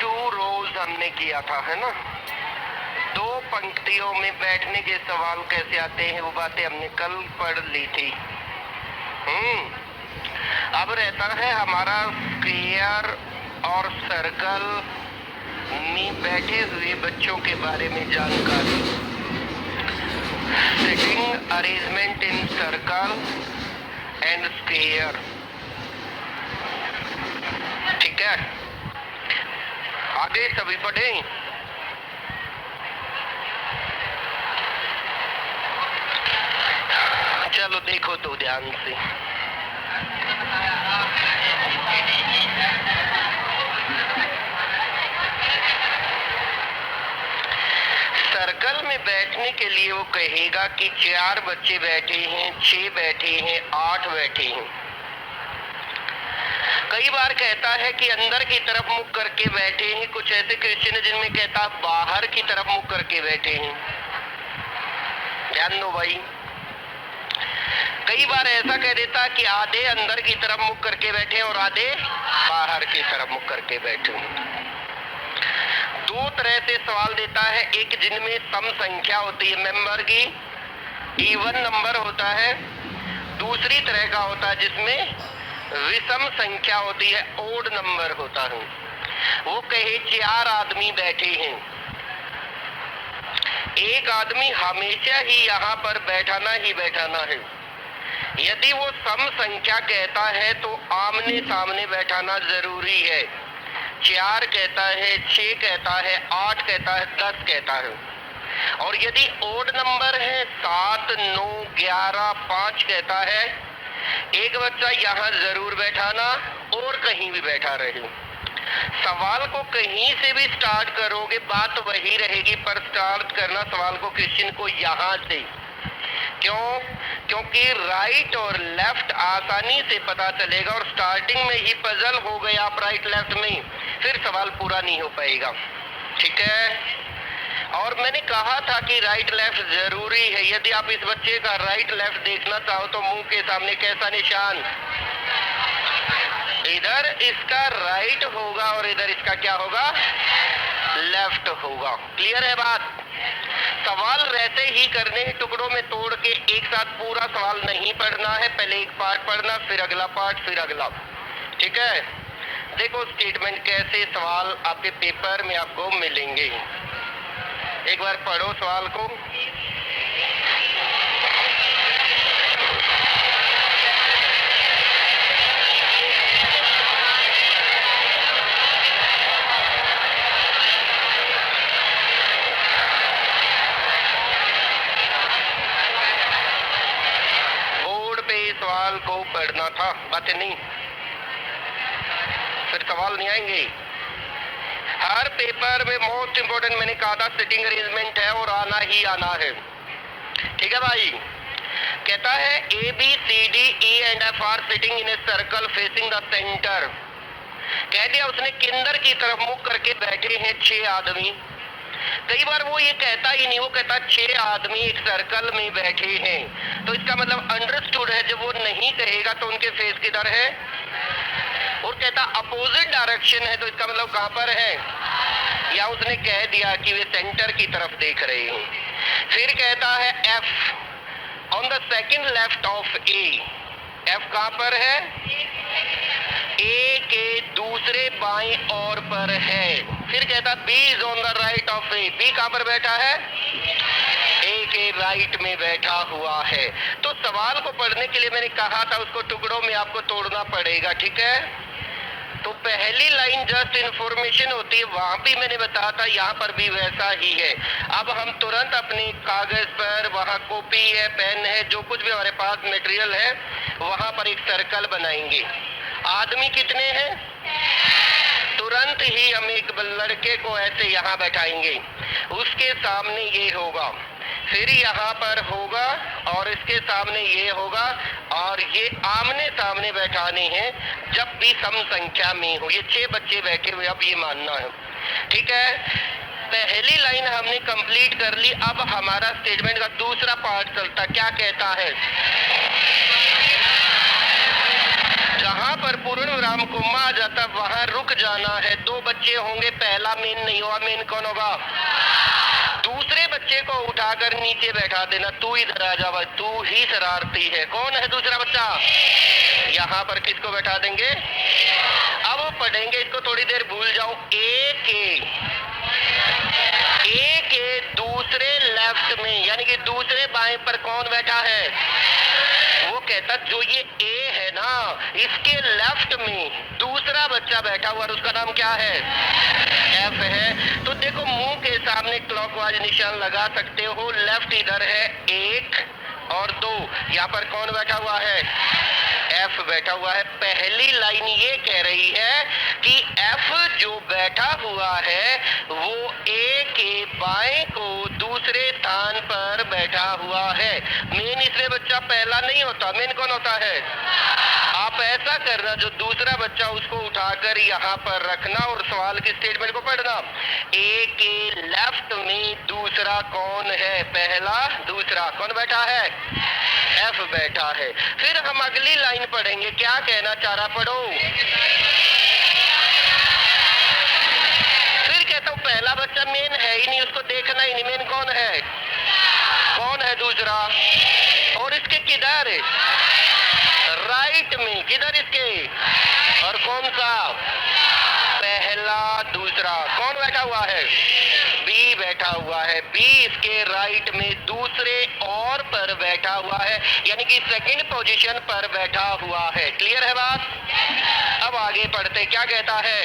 Two rows हमने किया था, है ना। दो पंक्तियों में बैठने के सवाल कैसे आते हैं वो बातें हमने कल पढ़ ली थी। अब रहता है हमारा स्क्वायर और सर्कल में बैठे हुए बच्चों के बारे में जानकारी। Sitting arrangement in circle and square, ठीक है। आगे सभी पढ़ें। चलो देखो तो ध्यान से। सर्कल में बैठने के लिए वो कहेगा कि 4 बच्चे बैठे हैं, 6 बैठे हैं, 8 बैठे हैं। कई बार कहता है कि अंदर की तरफ मुख करके बैठे हैं। कुछ ऐसे क्वेश्चन है जिनमें कहता है बाहर की तरफ मुख करके बैठे हैं। ध्यान दो भाई। कई बार ऐसा कह देता कि आधे अंदर की तरफ मुख करके बैठे और आधे बाहर की तरफ मुख करके बैठे। दो तरह से सवाल देता है, एक जिनमें सम संख्या होती है मेंबर की, इवन नंबर होता है। दूसरी तरह का होता है जिसमें विषम संख्या होती है, ओड नंबर होता है। वो कहे 4 आदमी बैठे हैं, एक आदमी हमेशा ही यहाँ पर बैठाना ही बैठाना है। यदि वो सम संख्या कहता है तो आमने सामने बैठाना जरूरी है। 4 कहता है, 6 कहता है, 8 कहता है, 10 कहता है। और यदि ओड नंबर है 7, 9, 11, 5 कहता है, एक बच्चा यहाँ जरूर बैठाना और कहीं भी बैठा रहे। सवाल को कहीं से भी स्टार्ट करोगे बात वही रहेगी, पर स्टार्ट करना सवाल को क्वेश्चन को यहाँ से। क्यों? क्योंकि राइट और लेफ्ट आसानी से पता चलेगा और स्टार्टिंग में ही पजल हो गए आप राइट लेफ्ट में, फिर सवाल पूरा नहीं हो पाएगा, ठीक है। और मैंने कहा था कि राइट लेफ्ट जरूरी है। यदि आप इस बच्चे का राइट लेफ्ट देखना चाहो तो मुंह के सामने कैसा निशान, इधर इसका राइट होगा और इधर इसका क्या होगा, लेफ्ट होगा। क्लियर है बात? सवाल रहते ही करने हैं, टुकड़ों में तोड़ के एक साथ पूरा सवाल नहीं पढ़ना है। पहले एक पार्ट पढ़ना, फिर अगला पार्ट, फिर अगला, ठीक है। देखो स्टेटमेंट कैसे सवाल आपके पेपर में आपको मिलेंगे। एक बार पढ़ो सवाल को। बोर्ड पे सवाल को पढ़ना था, बातें नहीं, फिर सवाल नहीं आएंगे। हर पेपर में मोस्ट इंपोर्टेंट मैंने कहा था सिटिंग अरेंजमेंट है और आना ही आना है, ठीक है भाई। कहता है A B C D E and F are sitting in a circle facing the centre. कह दिया उसने केंद्र की तरफ मुख करके बैठे हैं 6 आदमी। कई बार वो ये कहता ही नहीं, वो कहता 6 आदमी एक सर्कल में बैठे हैं, तो इसका मतलब अंडरस्टूड है। जब वो नहीं कहेगा तो उनके फेस किधर है, और कहता अपोजिट डायरेक्शन है, तो इसका मतलब कहां पर है, या उसने कह दिया कि वे सेंटर की तरफ देख रहे हैं। फिर कहता है F on the second left of A. F कहां पर है, ए के दूसरे बाएं ओर पर है। फिर कहता B is on the right of A. B कहां पर बैठा है, ए के राइट में बैठा हुआ है। तो सवाल को पढ़ने के लिए मैंने कहा था उसको टुकड़ों में आपको तोड़ना पड़ेगा, ठीक है। तो पहली लाइन जस्ट इंफॉर्मेशन होती है, वहां भी मैंने बताया था, यहाँ पर भी वैसा ही है। अब हम तुरंत अपने कागज पर, वहाँ कॉपी है, पेन है, जो कुछ भी हमारे पास मटेरियल है, वहां पर एक सर्कल बनाएंगे। आदमी कितने हैं, तुरंत ही हम एक लड़के को ऐसे यहाँ बैठाएंगे, उसके सामने ये होगा, फिर यहाँ पर होगा और इसके सामने ये होगा, और ये आमने सामने बैठाने हैं जब भी सम संख्या में हो। ये 6 बच्चे बैठे हुए, अब ये मानना है, ठीक है। पहली लाइन हमने कंप्लीट कर ली। अब हमारा स्टेटमेंट का दूसरा पार्ट चलता, क्या कहता है, जहां पर पूर्ण विराम कोमा आ जाता, वहां रुक जाना है। दो बच्चे होंगे, पहला मेन नहीं हुआ, मेन कौन होगा? दूसरे बच्चे को उठाकर नीचे बैठा देना, तू इधर आ जा, तू ही शरारती है। कौन है दूसरा बच्चा? यहाँ पर किसको बैठा देंगे? अब पढ़ेंगे इसको, थोड़ी देर भूल जाओ। ए के दूसरे लेफ्ट में, यानी कि दूसरे बाएं पर कौन बैठा है? वो कहता जो ये ए है ना, इसके लेफ्ट में दूसरा बच्चा बैठा हुआ, और उसका नाम क्या है? एफ है। तो देखो मुंह के सामने क्लॉकवाइज निशान लगा सकते हो। लेफ्ट इधर है 1 और 2, यहाँ पर कौन बैठा हुआ है? एफ बैठा हुआ है। पहली लाइन ये कह रही है कि एफ जो बैठा हुआ है वो ए के बाएं को दूसरे स्थान पर बैठा हुआ है। मेन इसमें बच्चा पहला नहीं होता, मेन कौन होता है? आप ऐसा करना, जो दूसरा बच्चा उसको उठाकर यहाँ पर रखना और सवाल की स्टेटमेंट को पढ़ना। ए के लेफ्ट में दूसरा कौन है? पहला, दूसरा कौन बैठा है? एफ बैठा है। फिर हम अगली लाइन पढ़ेंगे, क्या कहना चाह रहा, पढ़ो। फिर कहता हूँ पहला बच्चा मेन है ही नहीं, उसको देखना ही नहीं, मेन कौन है? कौन है दूसरा? और इसके किधर? राइट में। किधर इसके? और कौन सा? पहला, दूसरा। कौन बैठा हुआ है? बी बैठा हुआ है। बी इसके राइट में दूसरे और पर बैठा हुआ है, यानी कि सेकंड पोजीशन पर बैठा हुआ है। क्लियर है बात? अब आगे पढ़ते, क्या कहता है?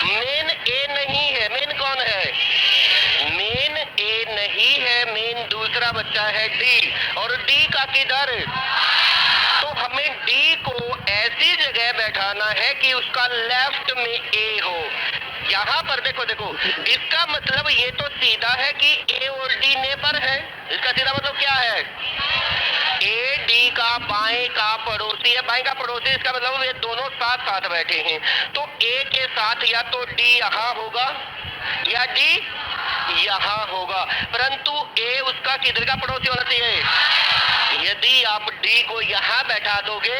मेन ए नहीं है, मेन कौन है? मेन ए नहीं है, मेन दूसरा बच्चा है डी, और डी का किधर? तो हमें डी को ऐसी जगह बैठाना है कि उसका लेफ्ट में ए हो। यहाँ पर देखो, इसका मतलब ये तो सीधा है कि ए और डी नेबर है। इसका सीधा मतलब क्या है? ए डी का बाएं का पड़ोसी है। बाएं का पड़ोसी, इसका मतलब ये दोनों साथ साथ बैठे हैं। तो ए के साथ या तो डी यहाँ होगा या डी यहाँ होगा, परंतु ए उसका किधर का पड़ोसी होना चाहिए? यदि आप डी को यहाँ बैठा दोगे,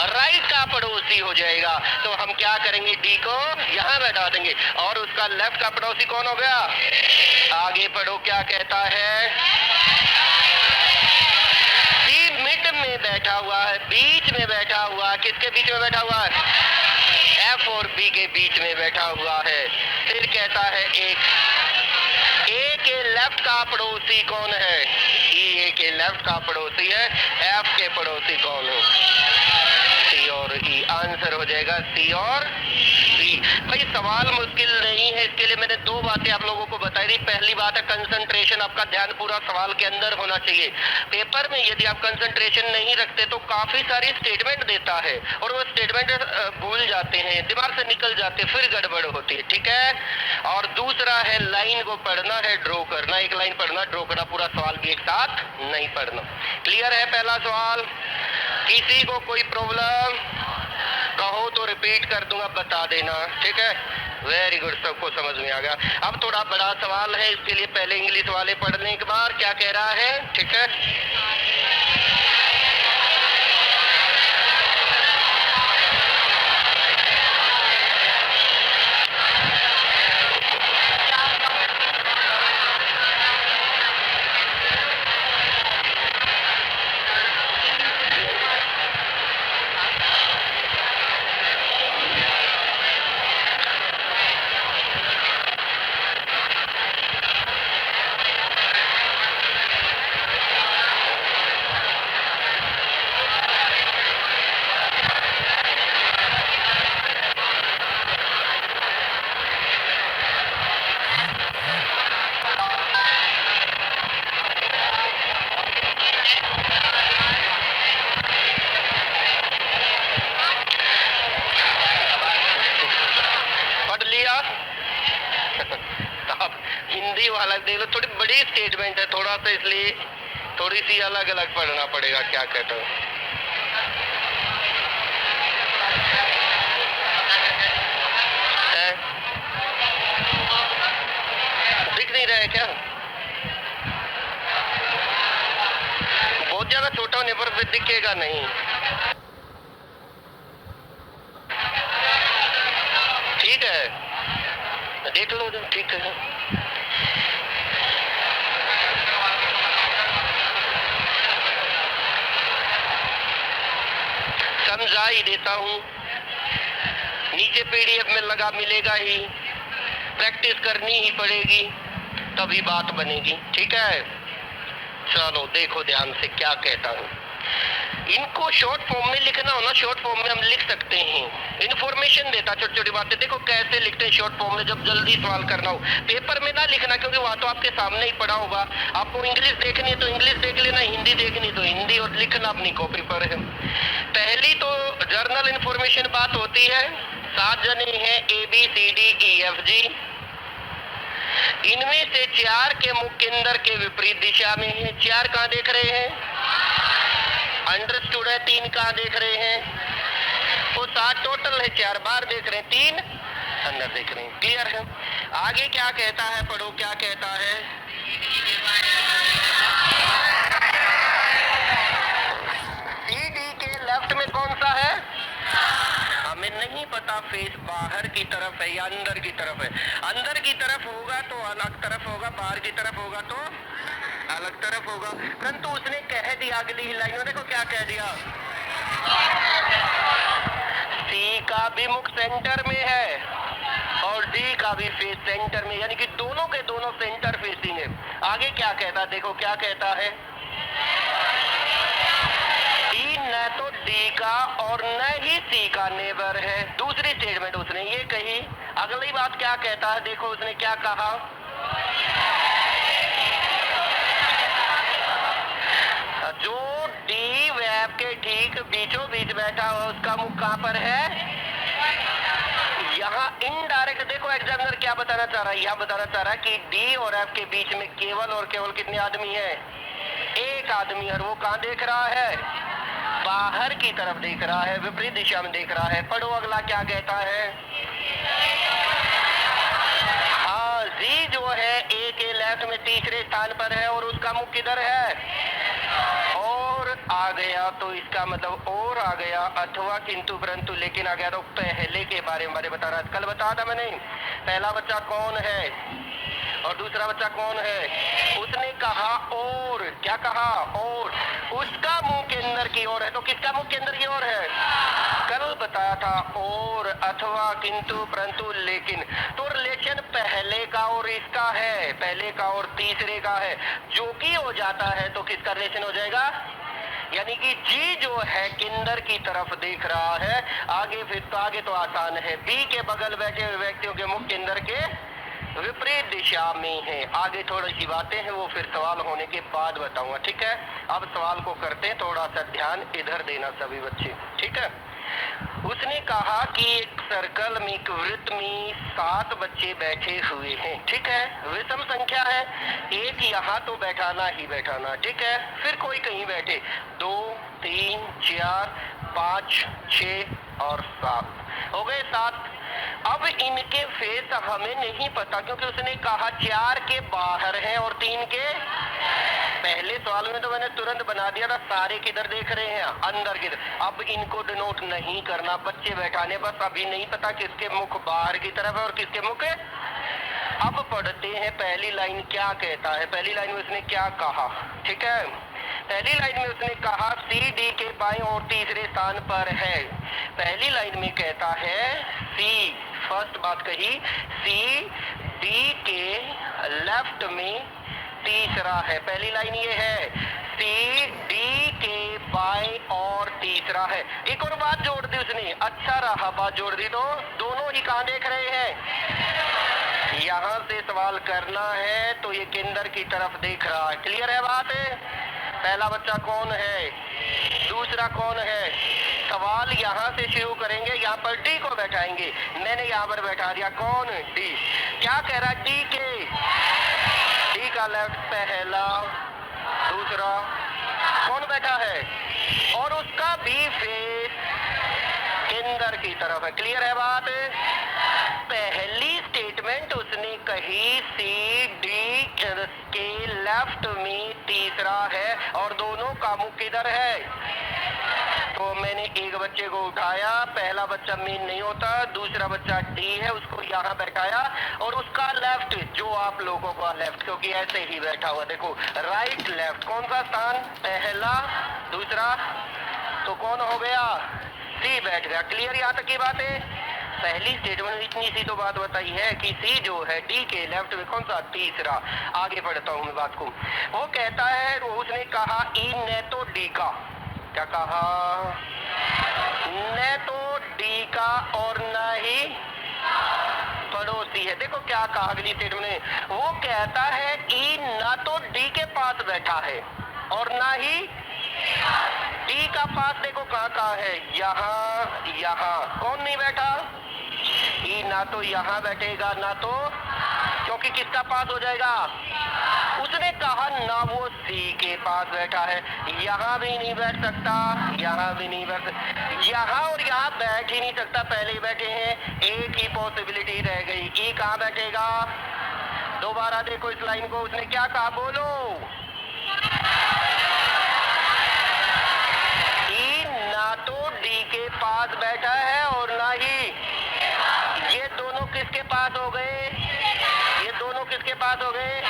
राइट का पड़ोसी हो जाएगा। तो हम क्या करेंगे? डी को यहाँ बैठा देंगे, और उसका लेफ्ट का पड़ोसी कौन हो गया? आगे पढ़ो, क्या कहता है? सी मिड में बैठा हुआ है, बीच में बैठा हुआ। किसके बीच में बैठा हुआ है? एफ और बी के बीच में बैठा हुआ है। फिर कहता है ए के लेफ्ट का पड़ोसी कौन है? ए के लेफ्ट का पड़ोसी है। एफ के पड़ोसी कौन है? सी और ई। आंसर हो जाएगा सी और ई। भाई सवाल मुश्किल नहीं है, इसके लिए मैंने दो बातें आप लोगों को बताई थी। पहली बात है कंसंट्रेशन, आपका ध्यान पूरा सवाल के अंदर होना चाहिए। पेपर में यदि आप कंसंट्रेशन नहीं रखते तो काफी सारी स्टेटमेंट देता है और वो स्टेटमेंट भूल जाते हैं, दिमाग से निकल जाते, फिर गड़बड़ होती है। ठीक है। और दूसरा है लाइन को पढ़ना है, ड्रॉ करना। एक लाइन पढ़ना, ड्रॉ करना, पूरा सवाल भी एक साथ नहीं पढ़ना। क्लियर है पहला सवाल? किसी को कोई प्रॉब्लम कहो तो रिपीट कर दूंगा, बता देना। ठीक है, वेरी गुड, सबको समझ में आ गया। अब थोड़ा बड़ा सवाल है, इसके लिए पहले इंग्लिश वाले पढ़ने के बाद क्या कह रहा है। ठीक है, हिंदी वाला देख लो, थोड़ी बड़ी स्टेटमेंट है थोड़ा सा, इसलिए थोड़ी सी अलग अलग पढ़ना पड़ेगा। क्या कहते हो? दिख नहीं रहा है क्या? बहुत ज्यादा छोटा होने में, पर फिर दिखेगा नहीं। ठीक है, देख लो, ठीक है। समझा ही देता हूं, नीचे पीडीएफ में लगा मिलेगा ही, प्रैक्टिस करनी ही पड़ेगी तभी बात बनेगी। ठीक है, चलो देखो ध्यान से क्या कहता हूं। इनको शॉर्ट फॉर्म में लिखना हो ना, शॉर्ट फॉर्म में हम लिख सकते हैं। इन्फॉर्मेशन देता छोटी छोटी बातें, देखो कैसे लिखते हैं शॉर्ट फॉर्म में जब जल्दी सवाल करना हो। पेपर में ना लिखना, क्योंकि वहां तो आपके सामने ही पड़ा होगा। आपको इंग्लिश देखनी है तो इंग्लिश देख लेना, हिंदी देखनी तो हिंदी, और लिखना अपनी कॉपी पर है। पहली तो जर्नल इन्फॉर्मेशन बात होती है। 7 जने हैं, ABCDEFG। इनमें से 4 के मुख केंद्र के विपरीत दिशा में है। 4 कहां देख रहे हैं? अंडरस्टूड है। 3 कहां देख रहे हैं? वो 7 टोटल है, 4 बाहर देख रहे हैं, 3 अंदर देख रहे हैं। क्लियर है? आगे क्या कहता है, पढ़ो क्या कहता है। CD के लेफ्ट में कौन सा है? हमें नहीं पता फेस बाहर की तरफ है या अंदर की तरफ है। अंदर की तरफ होगा तो अलग तरफ होगा, बाहर की तरफ होगा तो अलग तरफ होगा। परंतु उसने कह दिया अगली ही लाइन में, देखो क्या कह दिया, सी का भी मुख सेंटर में है और डी का भी फेस सेंटर में, यानी कि दोनों के दोनों सेंटर फेसिंग है। आगे क्या कहता, देखो क्या कहता है, डी न तो डी का और न ही सी का नेबर है। दूसरी स्टेटमेंट उसने ये कही। अगली बात क्या कहता है, देखो उसने क्या कहा, जो डी वेब के ठीक बीचों बीच बैठा हुआ उसका मुख कहां पर है? यहाँ इनडायरेक्ट देखो एग्जामिनर क्या बताना चाह रहा है, यह बताना चाह रहा है कि डी और एफ के बीच में केवल और केवल कितने आदमी हैं? एक आदमी, और वो कहां देख रहा है? बाहर की तरफ देख रहा है, विपरीत दिशा में देख रहा है। पढ़ो अगला क्या कहता है। हाँ, जी जो है ए के लेफ्ट में तीसरे स्थान पर है और उसका मुख किधर है? और आ गया तो इसका मतलब और आ गया, अथवा किंतु परंतु लेकिन आ गया तो पहले के बारे में बता रहा। कल बताया था मैंने, पहला बच्चा कौन है और दूसरा बच्चा कौन है। उसने कहा और, क्या कहा? और उसका मुंह के अंदर की ओर है, तो किसका मुंह के अंदर की ओर है? कल बताया था और, अथवा किंतु परंतु लेकिन। तो रिलेशन पहले का और इसका है, पहले का और तीसरे का है, जो कि हो जाता है तो किसका रिलेशन हो जाएगा? यानी कि जी जो है केंद्र की तरफ देख रहा है। आगे फिर तो आगे तो आसान है, बी के बगल बैठे हुए व्यक्तियों के मुख केंद्र के विपरीत दिशा में है। आगे थोड़ी सी बातें हैं, वो फिर सवाल होने के बाद बताऊंगा। ठीक है, अब सवाल को करते हैं, थोड़ा सा ध्यान इधर देना सभी बच्चे। ठीक है, उसने कहा कि एक सर्कल में, एक वृत्त में 7 बच्चे बैठे हुए हैं। ठीक है, विषम संख्या है, एक यहाँ तो बैठाना ही बैठाना। ठीक है, फिर कोई कहीं बैठे, 2 3 4 5 6 और 7 हो गए 7। अब इनके फेस हमें नहीं पता, क्योंकि उसने कहा 4 के बाहर हैं और 3 के। पहले सवाल में तो मैंने तुरंत बना दिया था, सारे किधर देख रहे हैं? अंदर किधर। अब इनको डिनोट नहीं करना, बच्चे बैठाने, बस अभी नहीं पता किसके मुख बाहर की तरफ है और किसके मुख है। अब पढ़ते हैं पहली लाइन क्या कहता है। पहली लाइन में उसने क्या कहा? ठीक है, पहली लाइन में उसने कहा सी डी के बाएं और तीसरे स्थान पर है। पहली लाइन में कहता है सी, फर्स्ट बात कही, सी डी के लेफ्ट में तीसरा है। पहली लाइन ये है, सी डी के बाएं और तीसरा है। एक और बात जोड़ दी उसने, अच्छा रहा बात जोड़ दी, तो दोनों ही कहां देख रहे हैं? यहां से सवाल करना है तो ये केंद्र की तरफ देख रहा है। क्लियर है बात? पहला बच्चा कौन है, दूसरा कौन है। सवाल यहाँ से शुरू करेंगे, यहाँ पर डी को बैठाएंगे। मैंने यहाँ पर बैठा दिया, कौन? डी। क्या कह रहा है? डी के, डी का लेफ्ट पहला, दूसरा कौन बैठा है और उसका भी फेस केंद्र की तरफ है। क्लियर है बात? पहली स्टेटमेंट स्टेटमेंट उसने कही सी डी के लेफ्ट में तीसरा है और दोनों का मुख किधर है। तो मैंने एक बच्चे को उठाया, पहला बच्चा मेन नहीं होता, दूसरा बच्चा डी है, उसको यहाँ बैठाया और उसका लेफ्ट जो आप लोगों का लेफ्ट, क्योंकि ऐसे ही बैठा हुआ देखो, राइट लेफ्ट कौन सा स्थान, पहला दूसरा, तो कौन हो गया, सी बैठ गया। क्लियर यहाँ तक की बात है। पहली स्टेटमेंट में इतनी सी तो बात बताई है कि सी जो है डी के लेफ्ट में कौन सा, तीसरा। आगे पढ़ता हूँ मैं बात को। वो कहता है, उसने कहा ई ने तो डी का, क्या कहा, न तो डी का और न ही पड़ोसी है। देखो क्या कहा अगली स्टेटमेंट में, वो कहता है ई ना तो डी के पास बैठा है और ना ही डी का पास, देखो कहाँ है, यहाँ यहाँ, कौन नहीं बैठा, ई ना तो यहाँ बैठेगा ना तो, क्योंकि किसका पास हो जाएगा, उसने कहा ना वो सी के पास बैठा है, यहाँ भी नहीं बैठ सकता, यहाँ भी नहीं बैठ सकता, यहाँ और यहाँ बैठ ही नहीं सकता, पहले ही बैठे हैं, एक ही पॉसिबिलिटी रह गई, ई कहाँ बैठेगा। दोबारा देखो इस लाइन को, उसने क्या कहा, बोलो, ई ना तो डी के पास बैठा है और ना ही, ये दोनों किसके पास हो गए, ये दोनों किसके पास हो गए,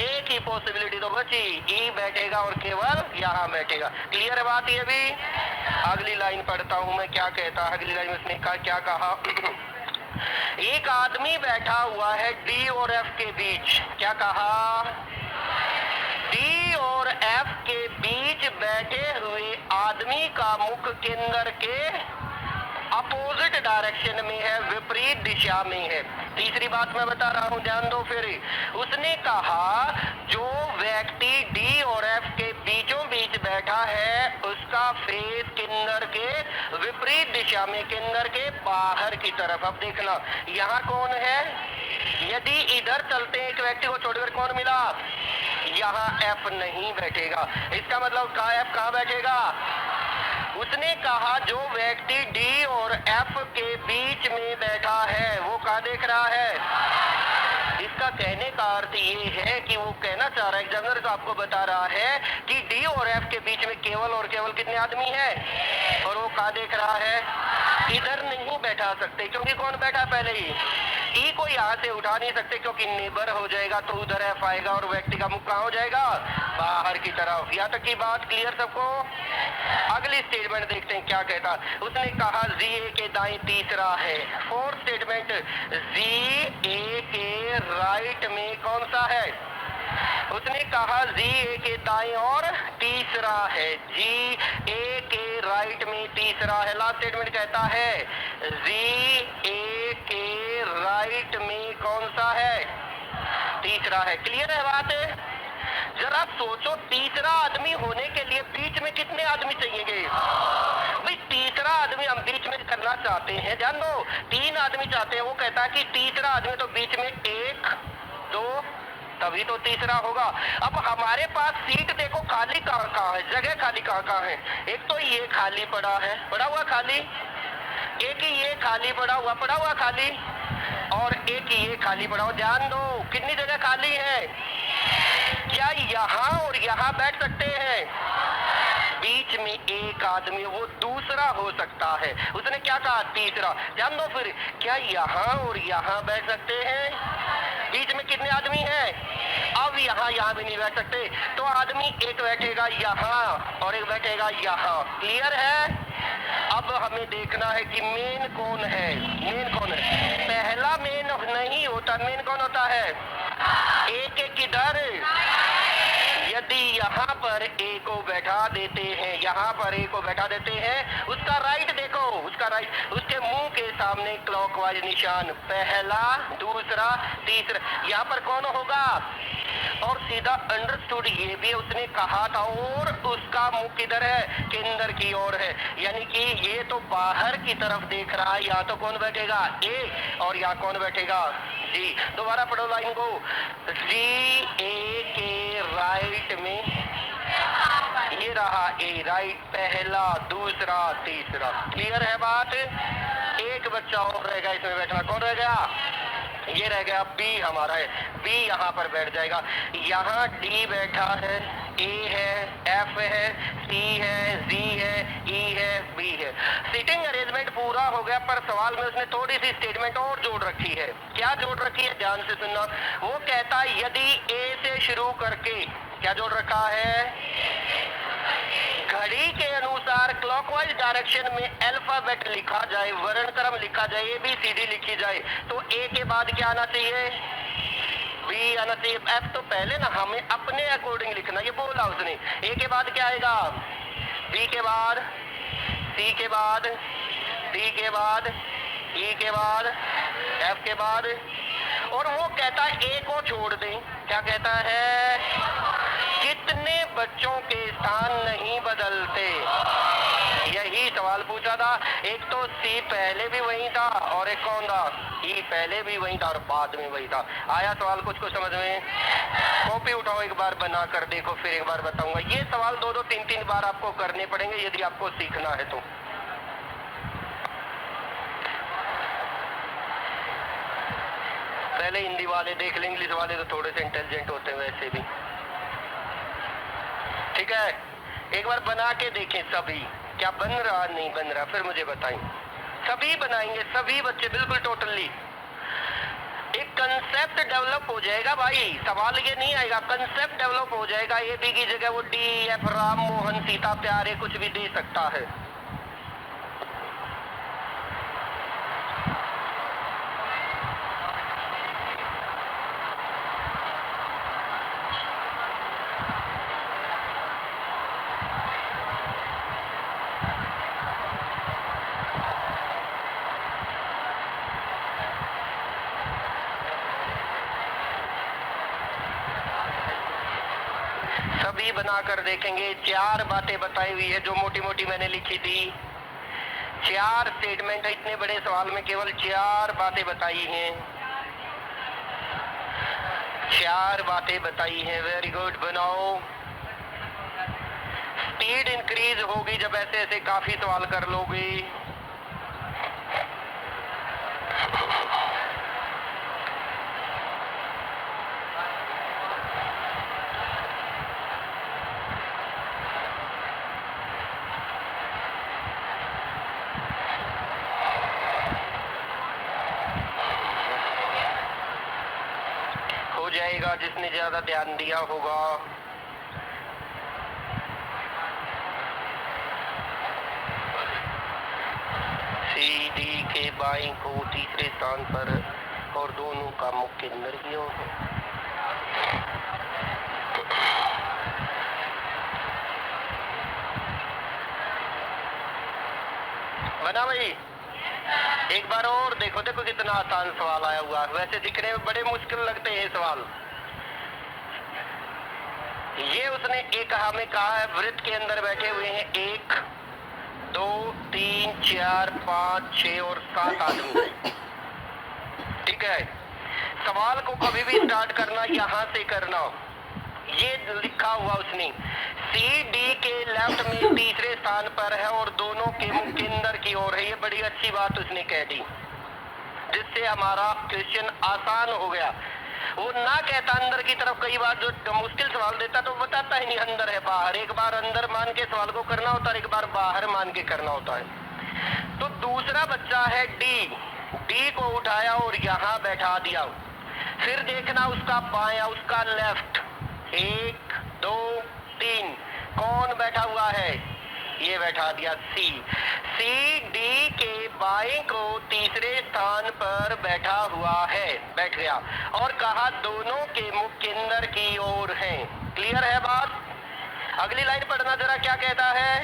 एक ही पॉसिबिलिटी तो बची, ई बैठेगा और केवल यहाँ बैठेगा। क्लियर है बात ये भी। अगली लाइन पढ़ता हूँ मैं, क्या कहता है अगली लाइन में, उसने कहा, क्या कहा, एक आदमी बैठा हुआ है डी और एफ के बीच, क्या कहा, डी और एफ के बीच बैठे हुए आदमी का मुख केंद्र के अपोजिट डायरेक्शन में है, विपरीत दिशा में है। तीसरी बात मैं बता रहा हूं, ध्यान दो फिर। उसने कहा जो व्यक्ति डी और एफ के बीचों बीच बैठा है उसका फेस केंद्र के विपरीत दिशा में, केंद्र के बाहर की तरफ। अब देखना यहाँ कौन है, यदि इधर चलते हैं एक व्यक्ति को छोड़कर, कौन मिला, यहाँ एफ नहीं बैठेगा, इसका मतलब कहाँ एफ कहाँ बैठेगा। उसने कहा जो व्यक्ति डी और एफ के बीच में बैठा है वो कहाँ देख रहा है। इसका कहने का अर्थ ये है कि वो कहना चाह रहा है, एग्जामिनर को आपको बता रहा है कि डी और एफ के बीच में केवल और केवल कितने आदमी हैं, और वो कहाँ देख रहा है, इधर नहीं बैठा सकते, क्योंकि कौन बैठा पहले ही, ई को यहाँ से उठा नहीं सकते क्योंकि नेबर हो जाएगा, तो उधर एफ आएगा और व्यक्ति का मुख कहाँ हो जाएगा, बाहर की तरफ। यहाँ तक की बात क्लियर सबको। अगली स्टेटमेंट देखते हैं क्या कहता। उसने कहा जी ए के दाएं तीसरा है। फोर्थ स्टेटमेंट, जी ए के राइट में कौन सा है, उसने कहा जी ए के दाएं और तीसरा है, जी ए के राइट में तीसरा है। लास्ट स्टेटमेंट कहता है जी ए के राइट में कौन सा है, तीसरा है। क्लियर है बात। जरा सोचो, तीसरा आदमी होने के लिए बीच में कितने आदमी चाहिए भाई, तीसरा आदमी हम बीच में करना चाहते हैं, जान दो 3 आदमी चाहते हैं, वो कहता है कि तीसरा आदमी तो बीच में 1 2 तभी तो तीसरा होगा। अब हमारे पास सीट देखो खाली कहाँ कहाँ है, जगह खाली कहाँ कहाँ है, एक तो ये खाली पड़ा है, पड़ा हुआ खाली, एक ही ये खाली पड़ा हुआ खाली, और एक ही ये खाली पड़ा हुआ। ध्यान दो कितनी जगह खाली है, क्या यहाँ और यहाँ बैठ सकते हैं, बीच में एक आदमी, वो दूसरा हो सकता है। उसने क्या कहा, तीसरा। ध्यान दो फिर, क्या यहाँ और यहाँ बैठ सकते हैं, बीच में कितने आदमी हैं, अब यहाँ भी नहीं बैठ सकते, तो आदमी एक बैठेगा यहाँ और एक बैठेगा यहाँ। क्लियर है। अब हमें देखना है कि मेन कौन है, मेन कौन है, पहला मेन नहीं होता, मेन कौन होता है, एक एक किधर, यदि यहाँ पर ए को बैठा देते हैं, यहाँ पर ए को बैठा देते हैं, उसका राइट देखो, उसका राइट, उसके मुंह के सामने क्लॉकवाइज निशान, पहला दूसरा तीसरा, यहाँ पर कौन होगा, और सीधा अंडरस्टूड ये भी उसने कहा था, और उसका मुंह किधर है, केंद्र की ओर है, यानी कि ये तो बाहर की तरफ देख रहा है। यहाँ तो कौन बैठेगा, ए, और यहाँ कौन बैठेगा, जी। दोबारा पढ़ो लाइन को, जी ए के राइट में, ये रहा ए राइट, पहला दूसरा तीसरा। क्लियर है बात। एक बच्चा और रहेगा इसमें बैठना, कौन रह गया, ये रह गया बी हमारा है, बी यहाँ पर बैठ जाएगा। यहाँ डी बैठा है, ए है, एफ है, सी है, जी है, ई है, बी है। सीटिंग अरेंजमेंट पूरा हो गया, पर सवाल में उसने थोड़ी सी स्टेटमेंट और जोड़ रखी है। क्या जोड़ रखी है, ध्यान से सुनना। वो कहता है यदि ए से शुरू करके, क्या जोड़ रखा है, घड़ी के अनुसार क्लॉकवाइज डायरेक्शन में अल्फाबेट लिखा जाए, वर्णक्रम लिखा जाए, ए बी सी डी लिखी जाए, तो ए के बाद क्या आना चाहिए, बी आना चाहिए। एफ तो पहले ना, हमें अपने अकॉर्डिंग लिखना, ये बोला उसने। ए के बाद क्या आएगा, बी के बाद, सी के बाद, डी के बाद, ई के बाद, एफ के बाद। और वो कहता है ए को छोड़ दें। क्या कहता है, कितने बच्चों के स्थान नहीं बदलते, यही सवाल पूछा था। एक तो सी पहले भी वही था और एक कौन था, ई पहले भी वही था और बाद में वही था। आया सवाल कुछ को समझ में? कॉपी उठाओ, एक बार बना कर देखो, फिर एक बार बताऊंगा। ये सवाल 2-2, 3-3 बार आपको करने पड़ेंगे यदि आपको सीखना है तो। पहले हिंदी वाले देख लें, इंग्लिश वाले तो थोड़े से इंटेलिजेंट होते हैं वैसे भी। ठीक है, एक बार बना के देखें सभी, क्या बन रहा नहीं बन रहा, फिर मुझे बताएं। सभी बनाएंगे, सभी बच्चे बिल्कुल टोटली। एक कंसेप्ट डेवलप हो जाएगा भाई, सवाल ये नहीं आएगा, कंसेप्ट डेवलप हो जाएगा। ए बी की जगह वो डी एफ राम मोहन सीता प्यारे कुछ भी दे सकता है। सभी बनाकर देखेंगे। 4 बातें बताई हुई है जो मोटी मोटी मैंने लिखी थी। 4 स्टेटमेंट है, इतने बड़े सवाल में केवल 4 बातें बताई हैं। 4 बातें बताई हैं, वेरी गुड, बनाओ। स्पीड इंक्रीज होगी जब ऐसे ऐसे काफी सवाल कर लोगे। जाएगा जिसने ज्यादा ध्यान दिया होगा। सी डी के बाईं को तीसरे स्थान पर और दोनों का मुख केंद्र की ओर है। बना भाई, एक बार और देखो, देखो कितना आसान सवाल आया हुआ है। वैसे दिखने में बड़े मुश्किल लगते हैं सवाल। ये उसने एक हमें कहा है, वृत्त के अंदर बैठे हुए हैं 1 2 3 4 5 6 और 7 आदमी। ठीक है, सवाल को कभी भी स्टार्ट करना यहाँ से करना। ये लिखा हुआ उसने, सी डी के लेफ्ट में तीसरे स्थान पर है और दोनों के मुख केंद्र की ओर है। ये बड़ी अच्छी बात उसने कह दी, जिससे हमारा क्वेश्चन आसान हो गया। वो ना कहता अंदर की तरफ, कई बार जो मुश्किल सवाल देता तो बताता ही नहीं अंदर है बाहर। एक बार अंदर मान के सवाल को करना होता है, एक बार बाहर मान के करना होता है। तो दूसरा बच्चा है डी, डी को उठाया और यहाँ बैठा दिया। फिर देखना उसका बाया, उसका लेफ्ट, 1 2 3 कौन बैठा हुआ है, ये बैठा दिया सी। सी डी के बाएं को तीसरे स्थान पर बैठा हुआ है, बैठ गया। और कहा दोनों के मुख केंद्र की ओर हैं। क्लियर है बात? अगली लाइन पढ़ना जरा, क्या कहता है,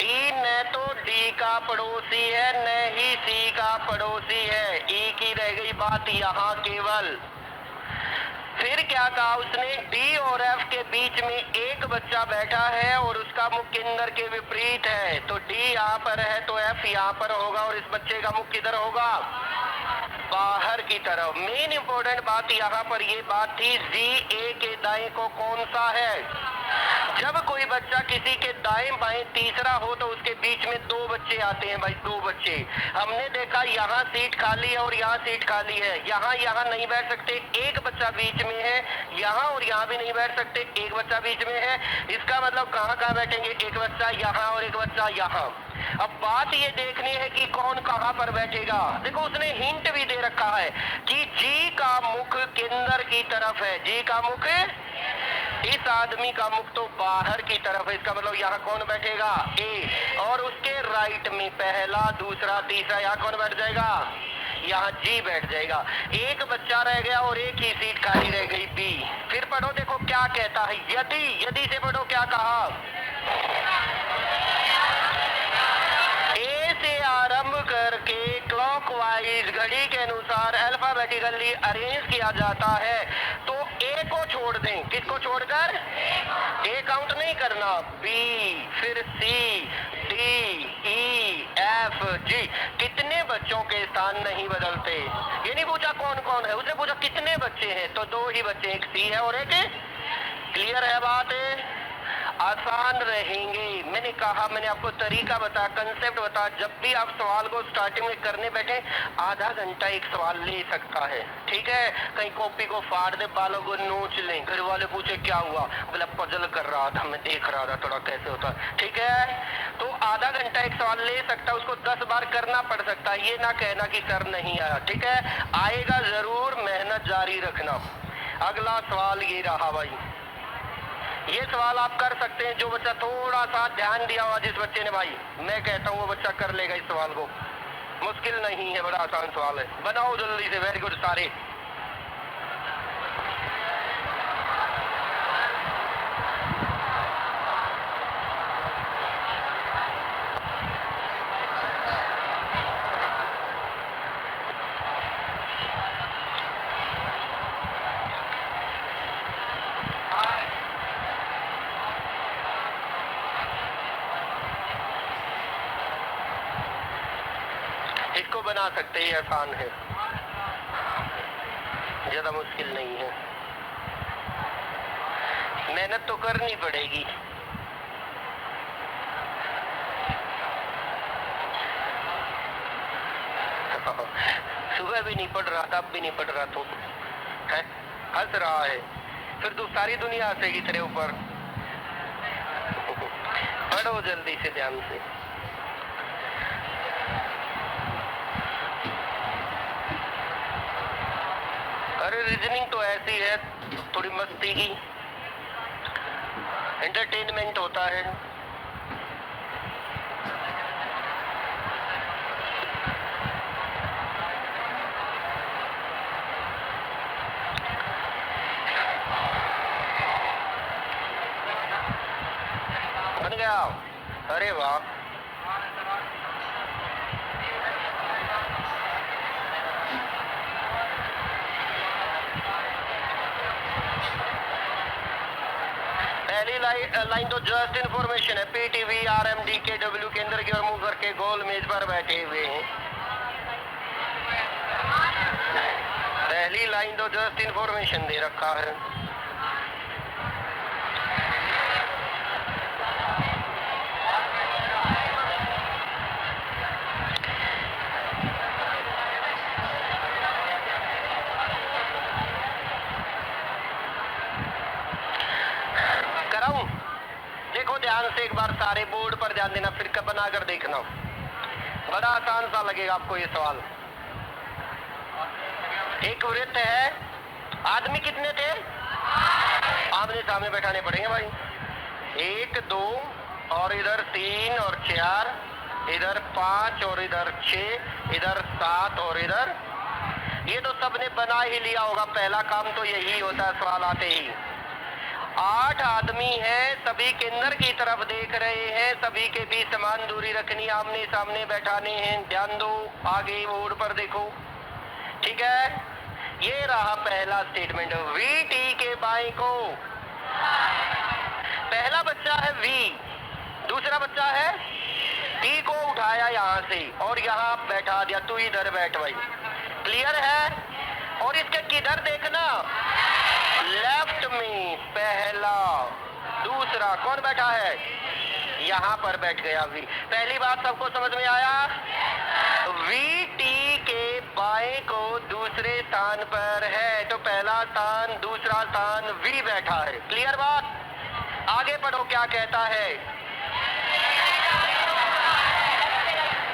ई न तो डी का पड़ोसी है न ही सी का पड़ोसी है। ई की रह गई बात यहाँ केवल। फिर क्या कहा उसने, डी और एफ के बीच में एक बच्चा बैठा है और उसका मुख केंद्र के विपरीत है। तो डी यहाँ पर है तो एफ यहाँ पर होगा और इस बच्चे का मुख किधर होगा, बाहर की तरफ। मेन इंपॉर्टेंट बात यहाँ पर ये बात थी, जी ए के दाएं को कौन सा है, जब कोई बच्चा किसी के दाएं बाएं तीसरा हो तो उसके बीच में दो बच्चे आते हैं भाई, दो बच्चे। हमने देखा यहाँ सीट खाली है और यहाँ सीट खाली है, यहाँ नहीं बैठ सकते, एक बच्चा बीच में है, यहाँ और यहाँ भी नहीं बैठ सकते, एक बच्चा बीच में है। इसका मतलब कहाँ बैठेंगे, एक बच्चा यहाँ और एक बच्चा यहाँ। अब बात ये देखनी है कि कौन कहाँ पर बैठेगा। देखो उसने हिंट भी दे रखा है कि जी का मुख केंद्र की तरफ है, जी का मुख, इस आदमी का मुख तो बाहर की तरफ है, इसका मतलब यहाँ कौन बैठेगा, ए। और उसके राइट में पहला दूसरा तीसरा, यहाँ कौन बैठ जाएगा, यहाँ जी बैठ जाएगा। एक बच्चा रह गया और एक ही सीट खाली रह गई, बी। फिर पढ़ो, देखो क्या कहता है, यदि से पढ़ो क्या कहा, ए से आरंभ करके क्लॉकवाइज घड़ी के अनुसार अल्फाबेटिकली अरेंज किया जाता है। तो ए को छोड़ दें, किसको छोड़कर, ए काउंट नहीं करना, बी, फिर सी, डी, ई, एफ, जी। कितने बच्चों के स्थान नहीं बदलते। ये नहीं पूछा कौन कौन है, उसने पूछा कितने बच्चे हैं, तो दो ही बच्चे, एक सी है और एक, क्लियर है बात, आसान रहेंगे। मैंने कहा, मैंने आपको तरीका बताया, कंसेप्ट बताया। जब भी आप सवाल को स्टार्टिंग में करने बैठे, आधा घंटा एक सवाल ले सकता है, ठीक है। कहीं कॉपी को फाड़ दे, बालों को नोच लें, घर वाले पूछे क्या हुआ, बोला पजल कर रहा था, मैं देख रहा था थोड़ा कैसे होता, ठीक है। तो आधा घंटा एक सवाल ले सकता है, उसको 10 बार करना पड़ सकता है। ये ना कहना कि सर नहीं आया, ठीक है, आएगा जरूर, मेहनत जारी रखना। अगला सवाल ये रहा भाई, ये सवाल आप कर सकते हैं। जो बच्चा थोड़ा सा ध्यान दिया हुआ, जिस बच्चे ने, भाई मैं कहता हूँ वो बच्चा कर लेगा इस सवाल को, मुश्किल नहीं है, बड़ा आसान सवाल है। बनाओ जल्दी से, वेरी गुड सारे। इसको बना सकते हैं, आसान है, ज्यादा मुश्किल नहीं है, मेहनत तो करनी पड़ेगी। सुबह भी नहीं पढ़ रहा था, अब भी नहीं पढ़ रहा, तो है हंस रहा है, फिर तो सारी दुनिया हंसेगी तेरे ऊपर। पढ़ो जल्दी से, ध्यान से। अरे रीजनिंग तो ऐसी है, थोड़ी मस्ती की, एंटरटेनमेंट होता है। बन गया, अरे वाह। पहली लाइन तो जस्ट इन्फॉर्मेशन है, पीटीवी आरएमडी के डब्ल्यू केंद्र की ओर मुंह करके गोल मेज पर बैठे हुए हैं। पहली लाइन तो जस्ट इन्फॉर्मेशन दे रखा है। देखो ध्यान से एक बार, सारे बोर्ड पर ध्यान देना, फिर बना कर देखना, बड़ा आसान सा लगेगा आपको ये सवाल। एक वृत्त है, आदमी कितने थे, आमने सामने बैठाने पड़ेंगे भाई, 1 2 और इधर 3 और 4, इधर 5 और इधर 6, इधर 7 और इधर, ये तो सबने बना ही लिया होगा, पहला काम तो यही होता है सवाल आते ही। 8 आदमी हैं, सभी केंद्र की तरफ देख रहे हैं, सभी के बीच समान दूरी रखनी, आमने सामने बैठाने हैं। ध्यान दो, आगे बोर्ड पर देखो, ठीक है। ये रहा पहला स्टेटमेंट, वी टी के बाएं को, पहला बच्चा है वी, दूसरा बच्चा है टी को उठाया यहाँ से और यहाँ बैठा दिया, तू इधर बैठ भाई, क्लियर है। और इसके किधर देखना, लेफ्ट में पहला, दूसरा कौन बैठा है? यहाँ पर बैठ गया वी। पहली बात सबको समझ में आया? वी टी के बाएं को दूसरे स्थान पर है, तो पहला स्थान दूसरा स्थान वी बैठा है। क्लियर बात? आगे पढ़ो क्या कहता है।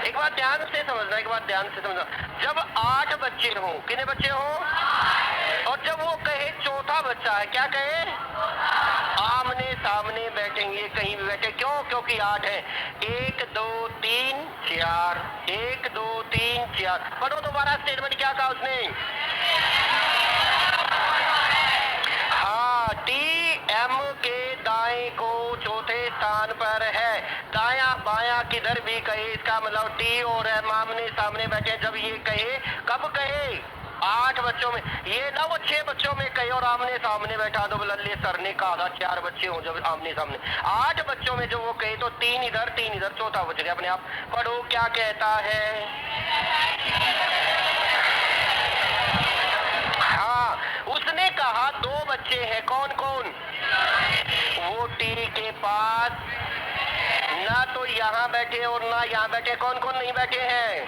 एक बात ध्यान से समझना, एक बात ध्यान से समझना। जब 8 बच्चे हों, कितने बच्चे हों, और जब वो कहे चौथा बच्चा है, क्या कहे? आमने सामने बैठेंगे, कहीं भी बैठे। क्यों? क्योंकि 8 है। 1 2 3 4, 1 2 3 4। पढ़ो दोबारा स्टेटमेंट, क्या कहा उसने? हाँ, टी एम के दाएं को चौथे स्थान पर है। दाया बाया किधर भी कहे, इसका मतलब टी और एम आमने सामने बैठे। जब ये कहे, कब कहे? 8 बच्चों में। ये ना वो 6 बच्चों में कहे और आमने सामने बैठा तो लल्ले सर ने कहा था 4 बच्चे हों जब आमने सामने। 8 बच्चों में जो वो कहे तो 3 इधर चौथा बच गया अपने आप। पढ़ो क्या कहता है। हाँ, उसने कहा 2 बच्चे हैं। कौन कौन? वो टी के पास ना तो यहाँ बैठे और ना यहाँ बैठे। कौन कौन नहीं बैठे हैं?